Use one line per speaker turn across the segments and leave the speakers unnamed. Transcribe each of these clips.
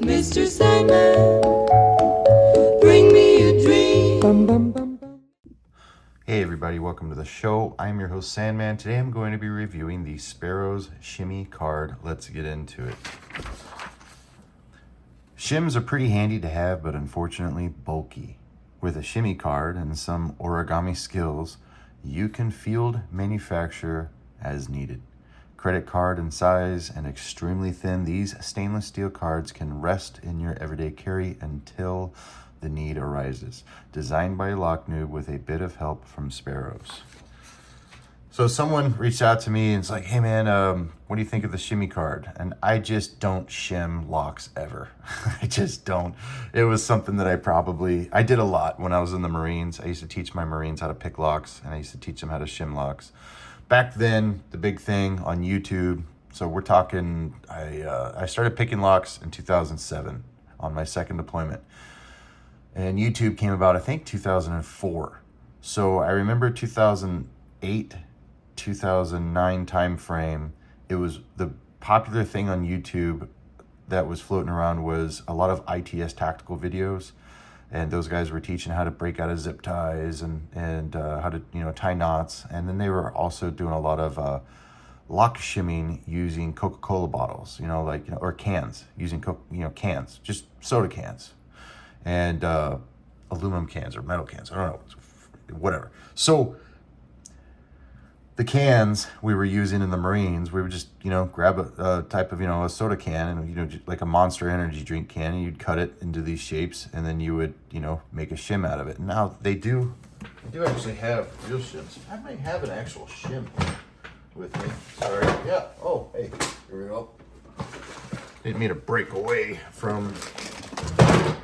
Mr. Sandman, bring me a dream.
Hey everybody, welcome to the show. I'm your host Sandman. Today I'm going to be reviewing the Sparrows Shimmy card. Let's get into it. Shims are pretty handy to have, but unfortunately bulky. With a shimmy card and some origami skills, you can field manufacture as needed. Credit card in size and extremely thin, these stainless steel cards can rest in your everyday carry until the need arises. Designed by a lock noob with a bit of help from Sparrows. So someone reached out to me and it's like, hey man, what do you think of the shimmy card? And I just don't shim locks ever. I just don't. It was something that I did a lot when I was in the Marines. I used to teach my Marines how to pick locks and I used to teach them how to shim locks. Back then, the big thing on YouTube, so we're talking, I started picking locks in 2007 on my second deployment. And YouTube came about, I think, 2004. So I remember 2008, 2009 time frame. It was the popular thing on YouTube that was floating around was a lot of ITS tactical videos. And those guys were teaching how to break out of zip ties and how to, tie knots. And then they were also doing a lot of lock shimming using Coca-Cola bottles, or cans, using, cans, just soda cans. And aluminum cans or metal cans, I don't know, whatever. So the cans we were using in the Marines, we would just, grab a type of, a soda can and, like a Monster energy drink can, and you'd cut it into these shapes and then you would, make a shim out of it. And now they do actually have real shims. I might have an actual shim with me. Sorry. Yeah. Oh, hey, here we go. Didn't mean to break away from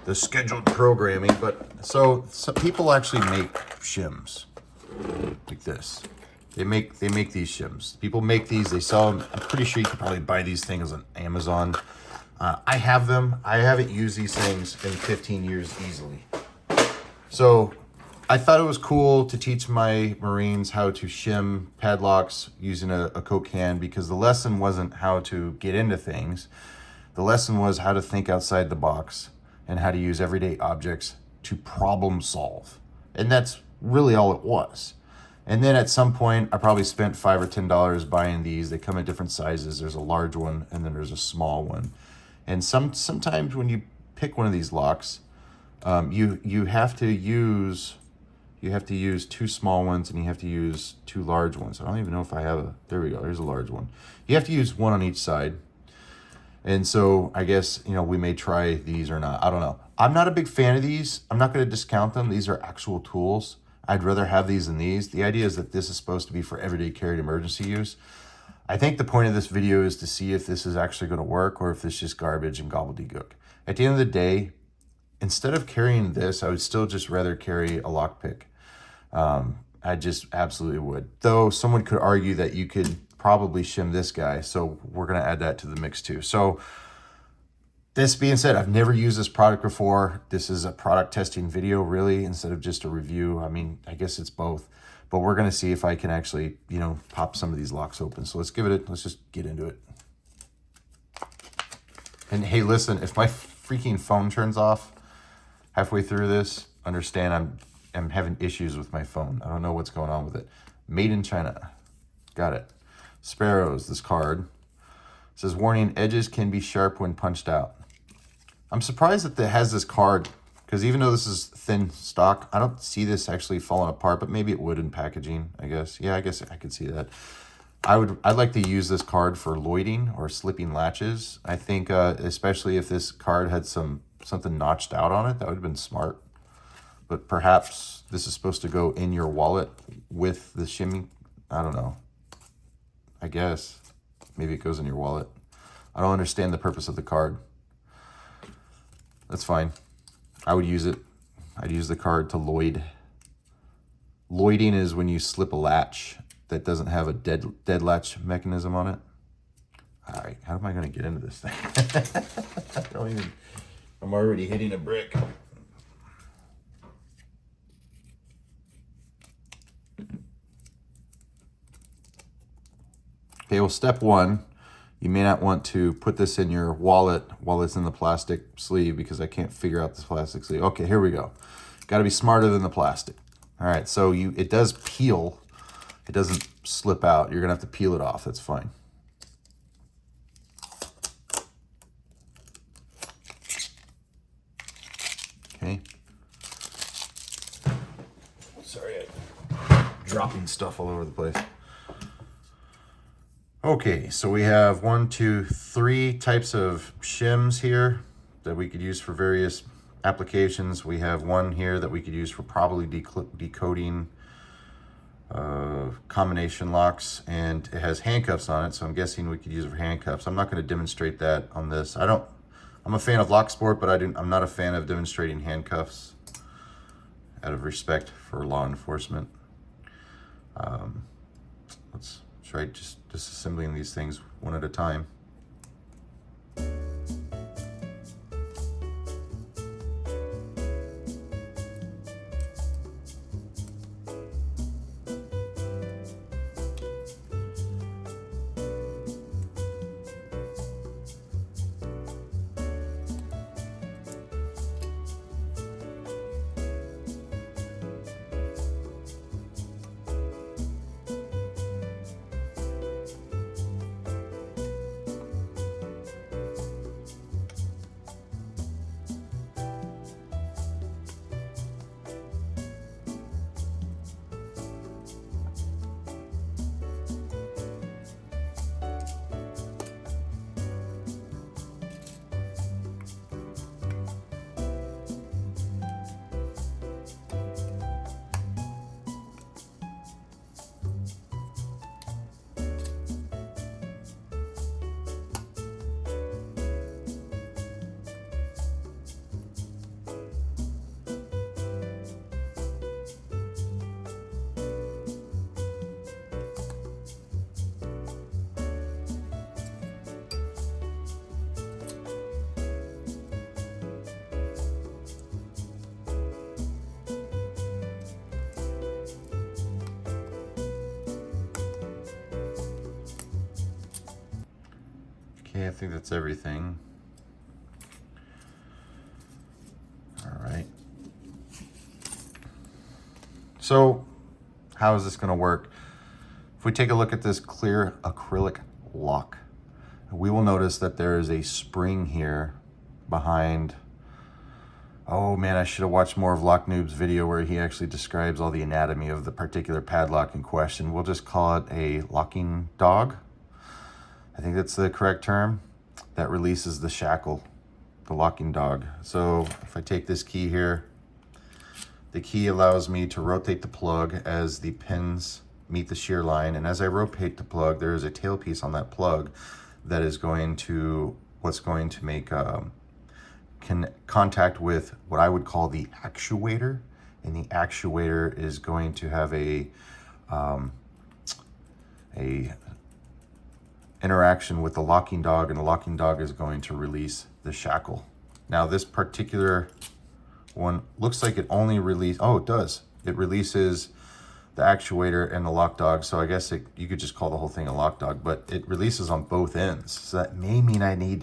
the scheduled programming, but so some people actually make shims like this. They make these shims. People make these, they sell them. I'm pretty sure you can probably buy these things on Amazon. I have them. I haven't used these things in 15 years easily. So I thought it was cool to teach my Marines how to shim padlocks using a Coke can, because the lesson wasn't how to get into things. The lesson was how to think outside the box and how to use everyday objects to problem solve. And that's really all it was. And then at some point, I probably spent $5 or $10 buying these. They come in different sizes. There's a large one and then there's a small one. And sometimes when you pick one of these locks, you have to use two small ones and you have to use two large ones. I don't even know if I have there we go, there's a large one. You have to use one on each side. And so I guess, we may try these or not. I don't know. I'm not a big fan of these. I'm not going to discount them. These are actual tools. I'd rather have these than these. The idea is that this is supposed to be for everyday carry and emergency use. I think the point of this video is to see if this is actually going to work or if this is just garbage and gobbledygook. At the end of the day, instead of carrying this, I would still just rather carry a lockpick. I just absolutely would. Though someone could argue that you could probably shim this guy, so we're going to add that to the mix too. So this being said, I've never used this product before. This is a product testing video, really, instead of just a review. I mean, I guess it's both, but we're going to see if I can actually, pop some of these locks open. So let's just get into it. And hey, listen, if my freaking phone turns off halfway through this, understand I'm having issues with my phone. I don't know what's going on with it. Made in China. Got it. Sparrows, this card. It says, warning, edges can be sharp when punched out. I'm surprised that it has this card, because even though this is thin stock, I don't see this actually falling apart, but maybe it would in packaging, I guess. Yeah, I guess I could see that. I'd like to use this card for loiding or slipping latches. I think especially if this card had something notched out on it, that would have been smart. But perhaps this is supposed to go in your wallet with the shimmy. I don't know. I guess maybe it goes in your wallet. I don't understand the purpose of the card. That's fine. I would use it. I'd use the card to loid. Loiding is when you slip a latch that doesn't have a dead latch mechanism on it. All right, how am I going to get into this thing? I'm already hitting a brick. Okay, well, step one, you may not want to put this in your wallet while it's in the plastic sleeve because I can't figure out this plastic sleeve. Okay, here we go. Got to be smarter than the plastic. All right, so it does peel. It doesn't slip out. You're gonna have to peel it off. That's fine. Okay. Sorry, I'm dropping stuff all over the place. Okay, so we have 1, 2, 3 types of shims here that we could use for various applications. We have one here that we could use for probably decoding combination locks, and it has handcuffs on it, so I'm guessing we could use it for handcuffs. I'm not going to demonstrate that on this. I'm a fan of locksport, but I'm not a fan of demonstrating handcuffs out of respect for law enforcement. Let's try just disassembling these things one at a time. Okay, I think that's everything. All right. So, how is this going to work? If we take a look at this clear acrylic lock, we will notice that there is a spring here behind. Oh man, I should have watched more of Lock Noob's video where he actually describes all the anatomy of the particular padlock in question. We'll just call it a locking dog. I think that's the correct term. That releases the shackle, the locking dog. So if I take this key here, the key allows me to rotate the plug as the pins meet the shear line. And as I rotate the plug, there is a tailpiece on that plug that is going to, make contact with what I would call the actuator. And the actuator is going to have a interaction with the locking dog, and the locking dog is going to release the shackle. Now this particular one looks like it only it does. It releases the actuator and the lock dog, so I guess you could just call the whole thing a lock dog, but it releases on both ends. So that may mean I need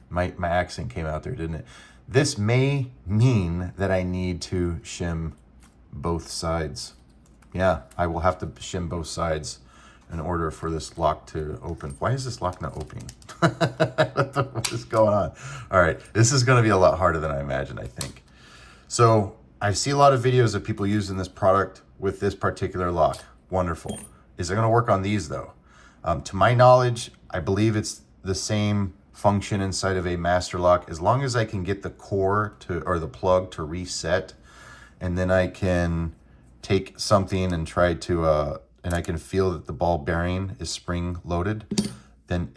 my accent came out there, didn't it? This may mean that I need to shim both sides. Yeah, I will have to shim both sides in order for this lock to open. Why is this lock not opening? What is going on? All right, this is going to be a lot harder than I imagined, I think. So I see a lot of videos of people using this product with this particular lock. Wonderful. Is it going to work on these though? To my knowledge, I believe it's the same function inside of a master lock, as long as I can get the core or the plug to reset, and then I can take something and try to and I can feel that the ball bearing is spring loaded, then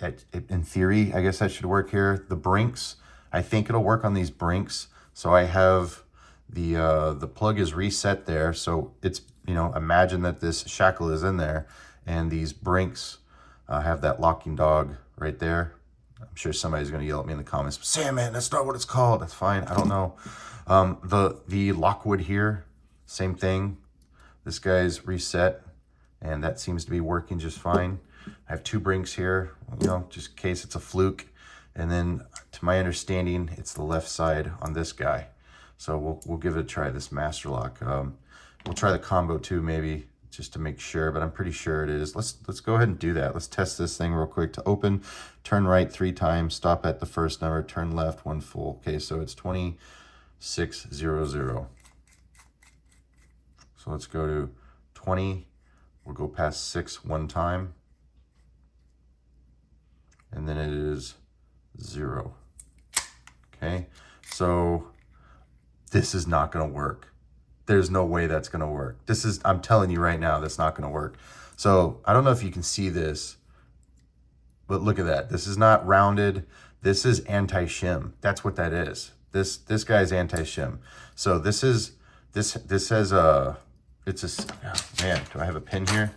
in theory, I guess that should work here. The Brinks, I think it'll work on these Brinks. So I have the plug is reset there. So it's, imagine that this shackle is in there, and these Brinks have that locking dog right there. I'm sure somebody's going to yell at me in the comments, Sandman, that's not what it's called. That's fine. I don't know. The Lockwood here, same thing. This guy's reset. and that seems to be working just fine. I have 2 Brinks here, you know, just in case it's a fluke. And then to my understanding, it's the left side on this guy. So we'll give it a try, this master lock. We'll try the combo too, maybe, just to make sure, but I'm pretty sure it is. Let's go ahead and do that. Let's test this thing real quick. To open, turn right 3 times, stop at the first number, turn left 1 full. Okay, so it's 2600. So let's go to 20. We'll go past 6 1 time. And then it is 0. Okay, so this is not going to work. There's no way that's going to work. This is, I'm telling you right now, that's not going to work. So I don't know if you can see this, but look at that. This is not rounded. This is anti-shim. That's what that is. This guy's anti-shim. So this has a, it's a, oh man, do I have a pin here?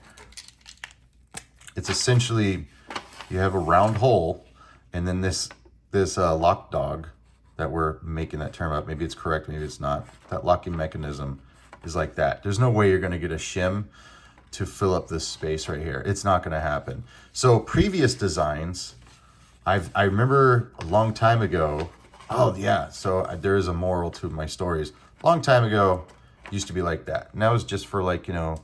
It's essentially, you have a round hole, and then this lock dog that we're making that term up. Maybe it's correct, maybe it's not. That locking mechanism is like that. There's no way you're gonna get a shim to fill up this space right here. It's not gonna happen. So previous designs, I remember a long time ago, oh yeah, so there is a moral to my stories. A long time ago, it used to be like that. And that was just for, like, you know,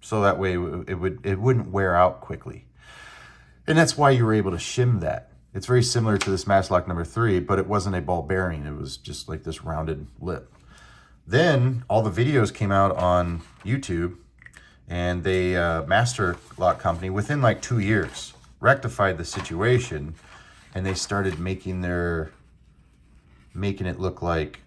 so that way it wouldn't wear out quickly. And that's why you were able to shim that. It's very similar to this Master Lock number 3, but it wasn't a ball bearing. It was just like this rounded lip. Then all the videos came out on YouTube, and they Master Lock company, within like 2 years, rectified the situation, and they started making it look like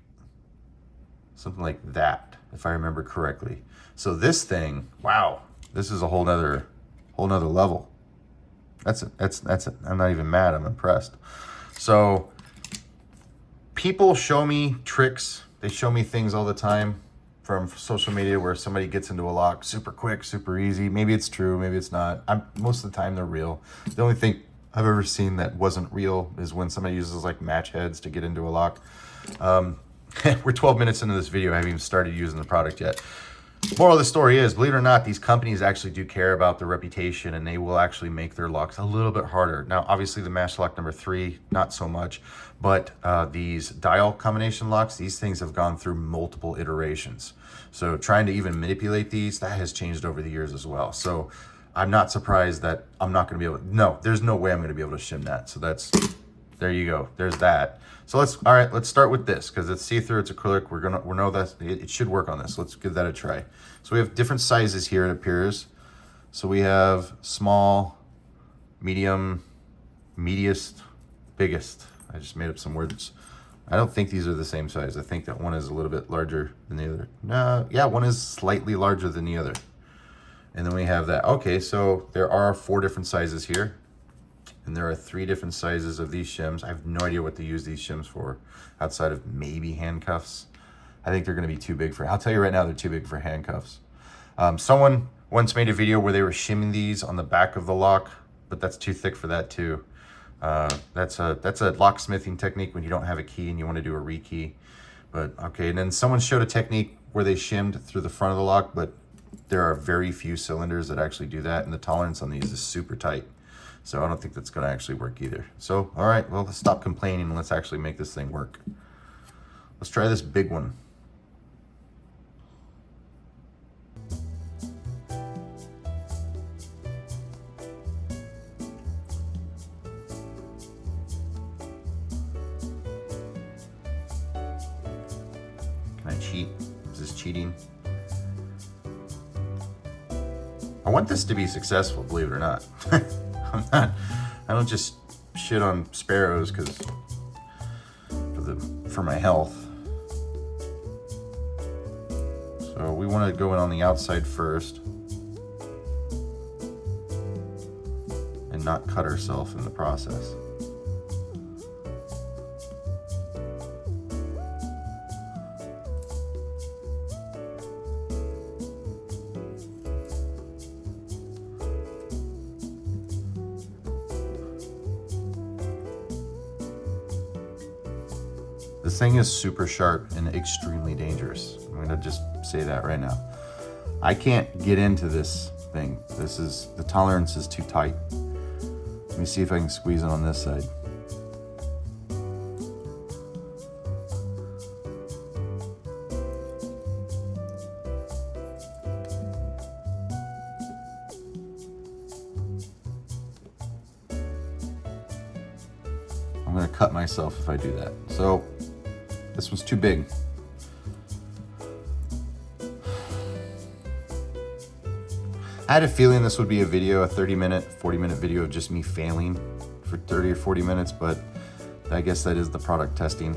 something like that, if I remember correctly. So this thing, wow, this is a whole nother level. That's it. I'm not even mad. I'm impressed. So people show me tricks. They show me things all the time from social media where somebody gets into a lock super quick, super easy. Maybe it's true, maybe it's not. Most of the time they're real. The only thing I've ever seen that wasn't real is when somebody uses like match heads to get into a lock. We're 12 minutes into this video. I haven't even started using the product yet. Moral of the story is, believe it or not, these companies actually do care about their reputation, and they will actually make their locks a little bit harder. Now, obviously, the Master Lock number 3, not so much, but these dial combination locks, these things have gone through multiple iterations. So trying to even manipulate these, that has changed over the years as well. So I'm not surprised that I'm not going to be able to, no, there's no way I'm going to be able to shim that. So that's, there you go. There's that. So let's start with this, because it's see-through, it's acrylic. We know that it should work on this. Let's give that a try. So we have different sizes here, it appears. So we have small, medium, mediest, biggest. I just made up some words. I don't think these are the same size. I think that one is a little bit larger than the other. No, yeah, one is slightly larger than the other. And then we have that. Okay, so there are 4 different sizes here. And there are 3 different sizes of these shims. I have no idea what to use these shims for outside of maybe handcuffs. I think they're going to be too big for, I'll tell you right now, they're too big for handcuffs. Someone once made a video where they were shimming these on the back of the lock, but that's too thick for that too. That's a locksmithing technique when you don't have a key and you want to do a rekey. But okay, and then someone showed a technique where they shimmed through the front of the lock, but there are very few cylinders that actually do that, and the tolerance on these is super tight. So I don't think that's going to actually work either. So, all right, well, let's stop complaining and let's actually make this thing work. Let's try this big one. Can I cheat? Is this cheating? I want this to be successful, believe it or not. I don't just shit on Sparrows because for my health. So we want to go in on the outside first and not cut ourselves in the process. This thing is super sharp and extremely dangerous. I'm gonna just say that right now. I can't get into this thing. The tolerance is too tight. Let me see if I can squeeze it on this side. I'm gonna cut myself if I do that. So this one's too big. I had a feeling this would be a video, a 30-minute, 40-minute video of just me failing for 30 or 40 minutes, but I guess that is the product testing.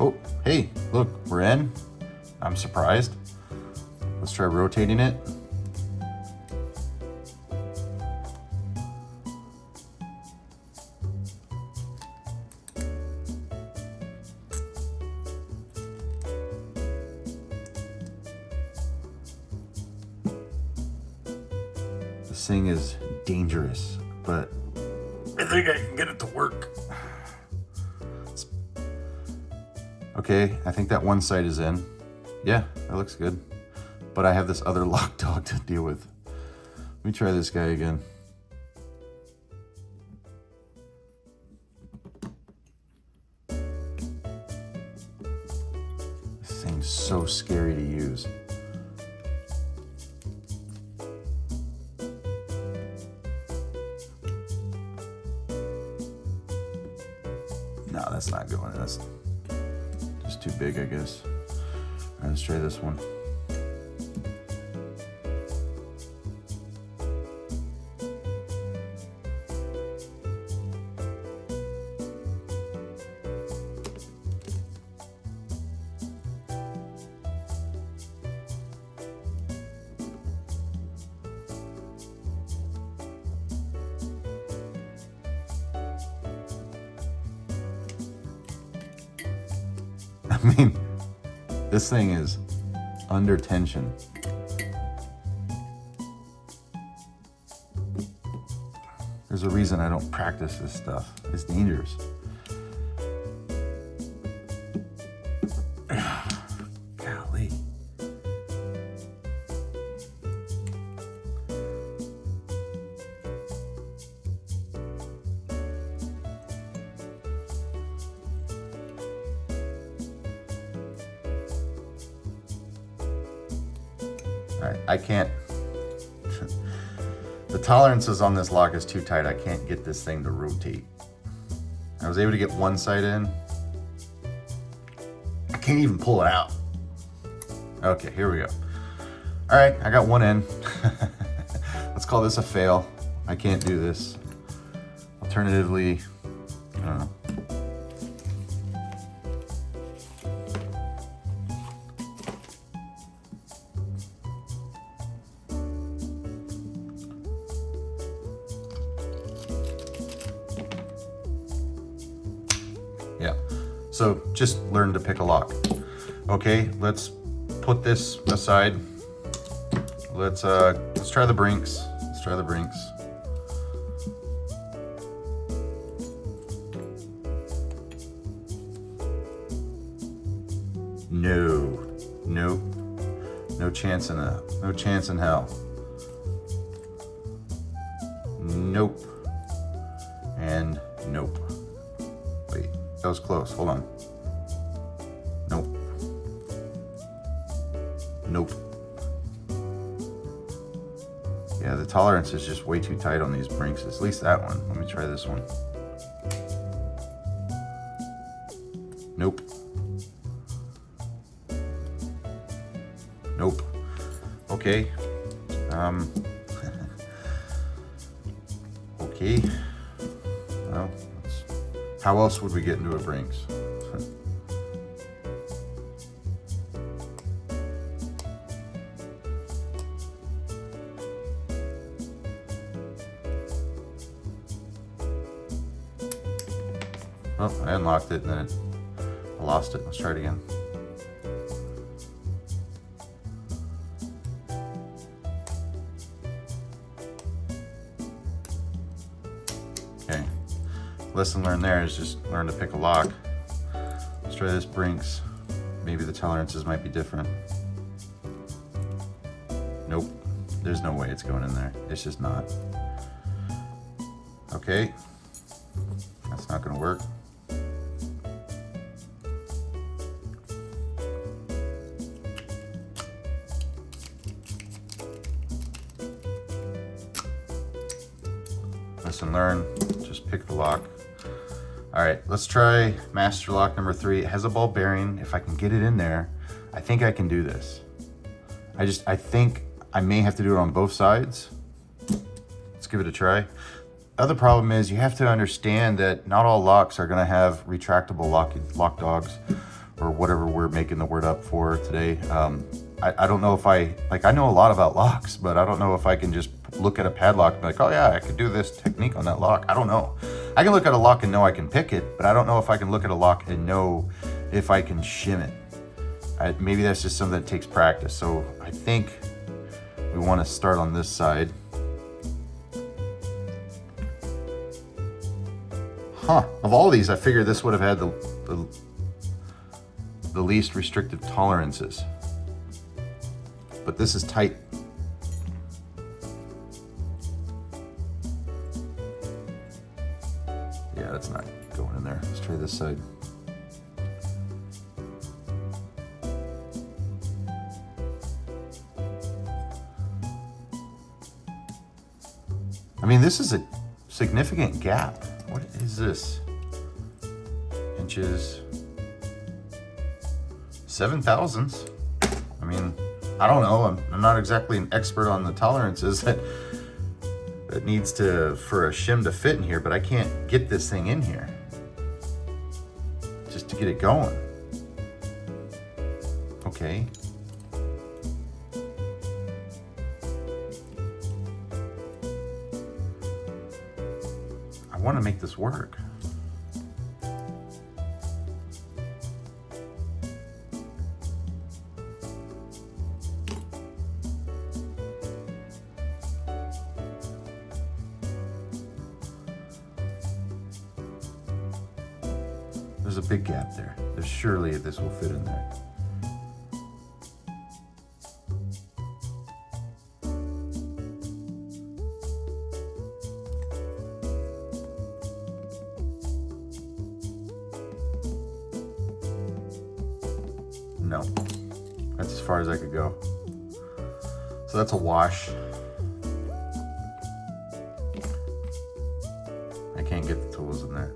Oh, hey, look, we're in. I'm surprised. Let's try rotating it. This thing is dangerous, but I think I can get it to work. Okay, I think that one side is in. Yeah, that looks good. But I have this other lock dog to deal with. Let me try this guy again. This thing's so scary to use. No, that's not going. That's just too big, I guess. All right, let's try this one. I mean, this thing is under tension. There's a reason I don't practice this stuff. It's dangerous. Golly. All right, I can't. The tolerances on this lock is too tight. I can't get this thing to rotate. I was able to get one side in. I can't even pull it out. Okay, here we go. All right, I got one in. Let's call this a fail. I can't do this. Alternatively, I don't know. Yeah, so just learn to pick a lock. Okay, let's put this aside. Let's try the Brinks. Let's try the Brinks. Nope. No chance in hell. Nope. And nope. Wait, that was close. Hold on. Nope. Nope. Yeah, the tolerance is just way too tight on these Brinks. At least that one. Let me try this one. Nope. Nope. Okay. Okay. Well, how else would we get into a Brinks? Oh, I unlocked it and then I lost it. Let's try it again. Okay. Lesson learned there is just learn to pick a lock. Let's try this Brinks. Maybe the tolerances might be different. Nope. There's no way it's going in there. It's just not. Okay. That's not gonna work. Lesson learned, just pick the lock. All right, let's try master lock number 3. It has a ball bearing. If I can get it in there, I think I can do this. I think I may have to do it on both sides. Let's give it a try. Other problem is you have to understand that not all locks are gonna have retractable lock dogs or whatever we're making the word up for today. I don't know if I know a lot about locks, but I don't know if I can just look at a padlock and be like, oh yeah, I could do this technique on that lock. I don't know. I can look at a lock and know I can pick it, but I don't know if I can look at a lock and know if I can shim it. Maybe that's just something that takes practice. So I think we want to start on this side. Huh, of all these, I figured this would have had the least restrictive tolerances. But this is tight. Yeah, that's not going in there. Let's try this side. I mean, this is a significant gap. What is this? Inches. 7 thousandths. I mean, I don't know. I'm not exactly an expert on the tolerances that needs for a shim to fit in here, but I can't get this thing in here just to get it going. Okay. I want to make this work. There's a big gap there. Surely this will fit in there. No, that's as far as I could go. So that's a wash. I can't get the tools in there.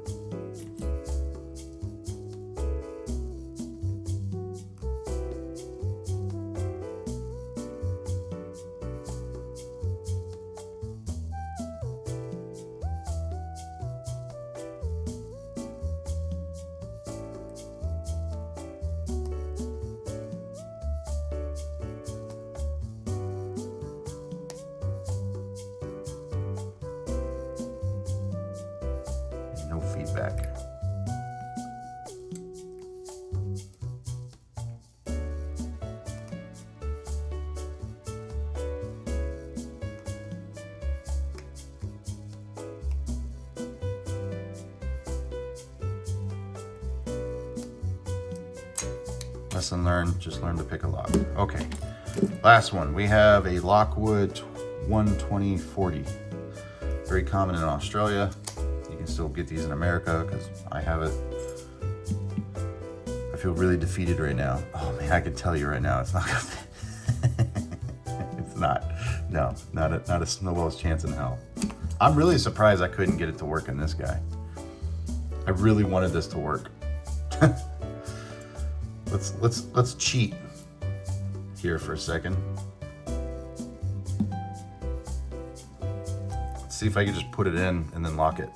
No feedback. Lesson learned, just learn to pick a lock. Okay, last one. We have a Lockwood 12040. Very common in Australia. You can still get these in America because I have it. I feel really defeated right now. Oh man, I can tell you right now, it's not gonna fit. It's not. No, not a snowball's chance in hell. I'm really surprised I couldn't get it to work in this guy. I really wanted this to work. Let's cheat here for a second. Let's see if I can just put it in and then lock it.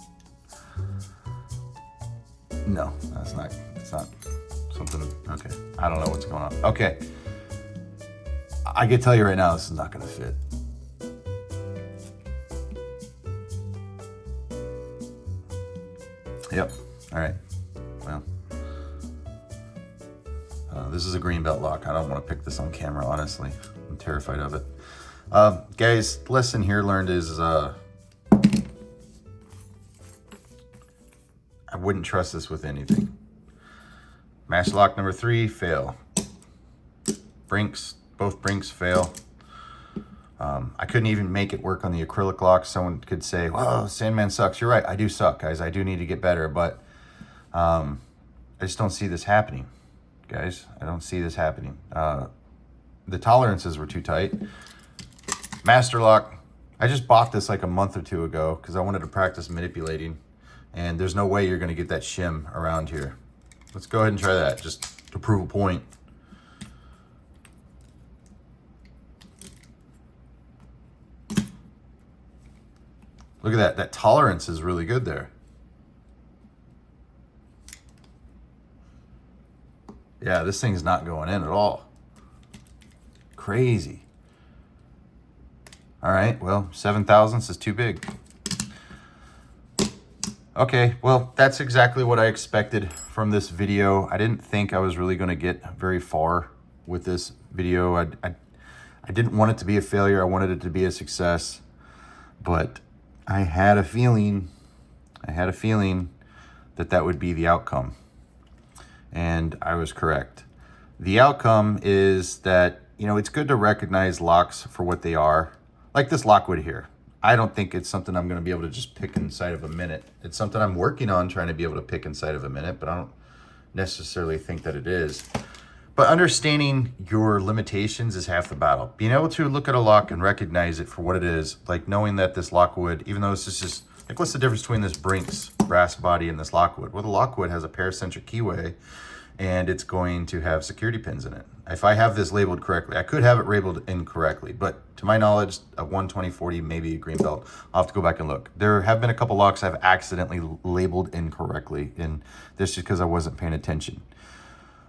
No, that's not. It's not something. Okay, I don't know what's going on. Okay, I can tell you right now, this is not going to fit. Yep. All right. this is a greenbelt lock. I don't want to pick this on camera, honestly. I'm terrified of it. Guys, lesson here learned is I wouldn't trust this with anything. Master lock number 3, fail. Brinks, both Brinks fail. I couldn't even make it work on the acrylic lock. Someone could say, "Whoa, Sandman sucks." You're right, I do suck, guys. I do need to get better, but I just don't see this happening, guys. I don't see this happening. The tolerances were too tight. Master lock, I just bought this like a month or 2 ago because I wanted to practice manipulating, and there's no way you're going to get that shim around here. Let's go ahead and try that, just to prove a point. Look at that. That tolerance is really good there. Yeah, this thing's not going in at all. Crazy. All right, well, 7 thousandths is too big. Okay, well, that's exactly what I expected from this video. I didn't think I was really going to get very far with this video. I didn't want it to be a failure. I wanted it to be a success. But I had a feeling that that would be the outcome. And I was correct. The outcome is that, you know, it's good to recognize locks for what they are. Like this lockwood here. I don't think it's something I'm going to be able to just pick inside of a minute. It's something I'm working on trying to be able to pick inside of a minute, but I don't necessarily think that it is. But understanding your limitations is half the battle. Being able to look at a lock and recognize it for what it is, like knowing that this lockwood, even though this is just, like what's the difference between this Brinks brass body and this lockwood? Well, the lockwood has a paracentric keyway and it's going to have security pins in it. If I have this labeled correctly, I could have it labeled incorrectly, but to my knowledge, a 120/40, maybe a green belt. I'll have to go back and look. There have been a couple locks I've accidentally labeled incorrectly, and this is because I wasn't paying attention.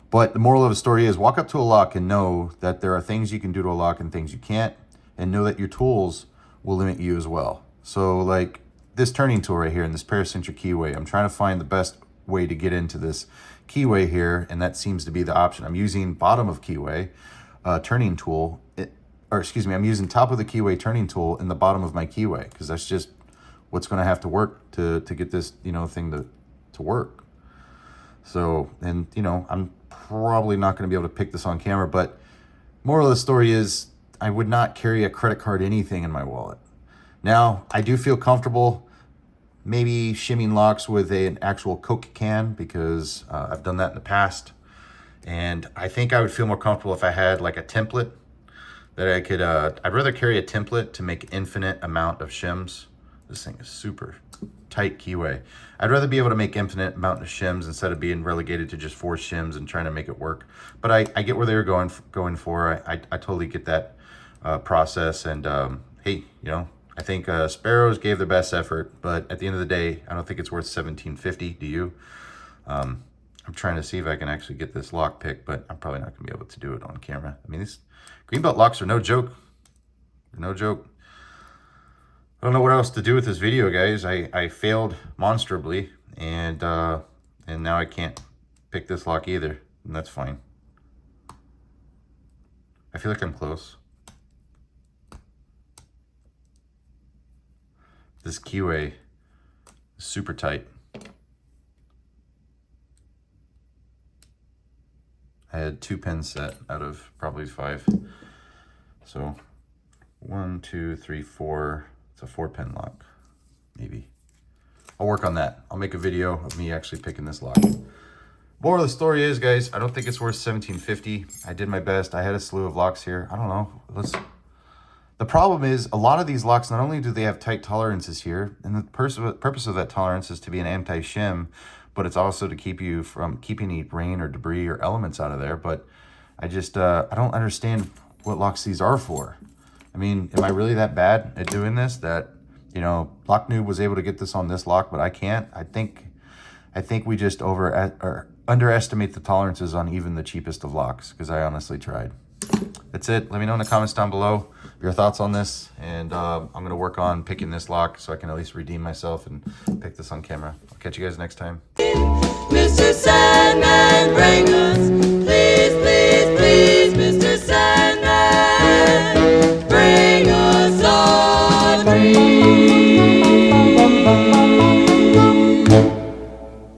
But the moral of the story is walk up to a lock and know that there are things you can do to a lock and things you can't, and know that your tools will limit you as well. So like this turning tool right here and this paracentric keyway, I'm trying to find the best way to get into this keyway here, and that seems to be the option. I'm using bottom of keyway turning tool, I'm using top of the keyway turning tool in the bottom of my keyway because that's just what's going to have to work to get this, you know, thing to work. So, and you know, I'm probably not going to be able to pick this on camera, but moral of the story is I would not carry a credit card, anything in my wallet. Now, I do feel comfortable maybe shimming locks with an actual Coke can because I've done that in the past. And I think I would feel more comfortable if I had like a template that I could, I'd rather carry a template to make infinite amount of shims. This thing is super tight keyway. I'd rather be able to make infinite amount of shims instead of being relegated to just 4 shims and trying to make it work. But I get where they were going for. I totally get that process. And hey, you know, I think Sparrows gave their best effort, but at the end of the day, I don't think it's worth $17.50. Do you? I'm trying to see if I can actually get this lock pick, but I'm probably not gonna be able to do it on camera. I mean, these greenbelt locks are no joke. They're no joke. I don't know what else to do with this video, guys. I failed monstrably, and now I can't pick this lock either, and that's fine. I feel like I'm close. This keyway is super tight. I had 2 pins set out of probably 5. So 1, 2, 3, 4. It's a 4-pin lock, maybe. I'll work on that. I'll make a video of me actually picking this lock. Moral of the story is, guys, I don't think it's worth $17.50. I did my best. I had a slew of locks here. I don't know. The problem is a lot of these locks, not only do they have tight tolerances here, and the purpose of that tolerance is to be an anti-shim, but it's also to keep you from keeping any rain or debris or elements out of there. But I just, I don't understand what locks these are for. I mean, am I really that bad at doing this that, you know, Lock Noob was able to get this on this lock, but I can't? I think we just underestimate the tolerances on even the cheapest of locks, because I honestly tried. That's it. Let me know in the comments down below your thoughts on this, and I'm going to work on picking this lock so I can at least redeem myself and pick this on camera. I'll catch you guys next time.
Mr. Sandman, bring us